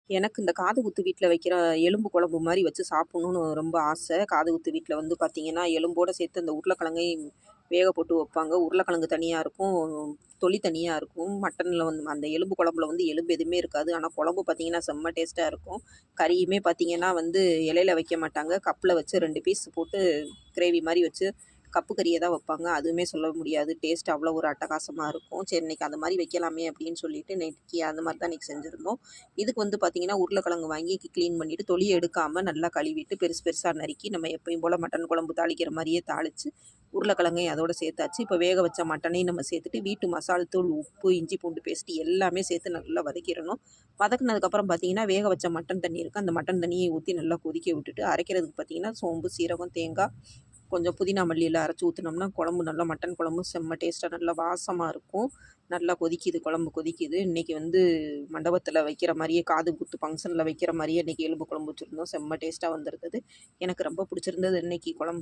எனக்கு இந்த காது குத்து வீட்ல வைக்கிற எலும்பு குழம்பு மாரி வச்சு சாப்பிடணும்னு ரொம்ப ஆசை. காது குத்து வீட்ல வந்து பார்த்தீங்கன்னா, எலும்போட சேர்த்து அந்த உருளைக்கிழங்கையும் வேக போட்டு வைப்பாங்க. உருளைக்கிழங்கு தனியா இருக்கும், தொளி தனியா இருக்கும். மட்டன்ல வந்து அந்த எலும்பு குழம்புல வந்து எலும்பு எதுவுமே இருக்காது. ஆனா குழம்பு பார்த்தீங்கன்னா, செம்ம டேஸ்ட்டா இருக்கும். கறியுமே பார்த்தீங்கன்னா வந்து இலையில வைக்க மாட்டாங்க. கப்ல வச்சு 2 பீஸ் போட்டு கிரேவி மாரி வச்சு கப்பு கறிய தான் வைப்பாங்க. அதுவுமே சொல்ல முடியாது. டேஸ்ட் அவ்வளோ ஒரு அட்டகாசமா இருக்கும். சரி இன்னைக்கு அந்த மாரி வைக்கலாமே அப்படின்னு சொல்லிட்டு, இன்னைக்கு அந்த மாரி தான் இன்னைக்கு செஞ்சிருந்தோம். இதுக்கு வந்து பார்த்தீங்கன்னா, உருளைக்கிழங்கு வாங்கி கிளீன் பண்ணிட்டு, தொலிய எடுக்காம நல்லா கழுவிட்டு, பெருசு பெருசா நறுக்கி, நம்ம எப்பயும் போல மட்டன் குழம்பு தாளிக்கிற மாரியே தாளிச்சு, உருளைக்கிழங்கையும் அதோட சேர்த்தாச்சு. இப்போ வேக வச்ச மட்டனையும் நம்ம சேர்த்துட்டு, வீட்டு மசால் தூள், உப்பு, இஞ்சி பூண்டு பேஸ்ட் எல்லாமே சேர்த்து நல்லா வதக்கிடணும். வதக்குனதுக்கப்புறம் பார்த்தீங்கன்னா, வேக வச்ச மட்டன் தண்ணி இருக்கு. அந்த மட்டன் தண்ணிய ஊத்தி நல்லா கொதிக்க விட்டுட்டு, அரைக்கிறதுக்கு பார்த்தீங்கன்னா, சோம்பு, சீரகம், தேங்காய், கொஞ்சம் புதினா மல்லி எல்லாம் அரைச்சு ஊத்துனோம்னா, குழம்பு நல்லா மட்டன் குழம்பு செம்ம டேஸ்ட்டா நல்லா வாசமா இருக்கும். நல்லா கொதிக்குது, குழம்பு கொதிக்குது. இன்னைக்கு வந்து மண்டபத்தில வைக்கிற மாரியே, காது குத்து ஃபங்ஷன்ல வைக்கிற மாரியே இன்னைக்கு எலும்பு குழம்பு வச்சிருந்தோம். செம்ம டேஸ்ட்டா வந்திருந்தது. எனக்கு ரொம்ப பிடிச்சிருந்தது இன்னைக்கு குழம்பு.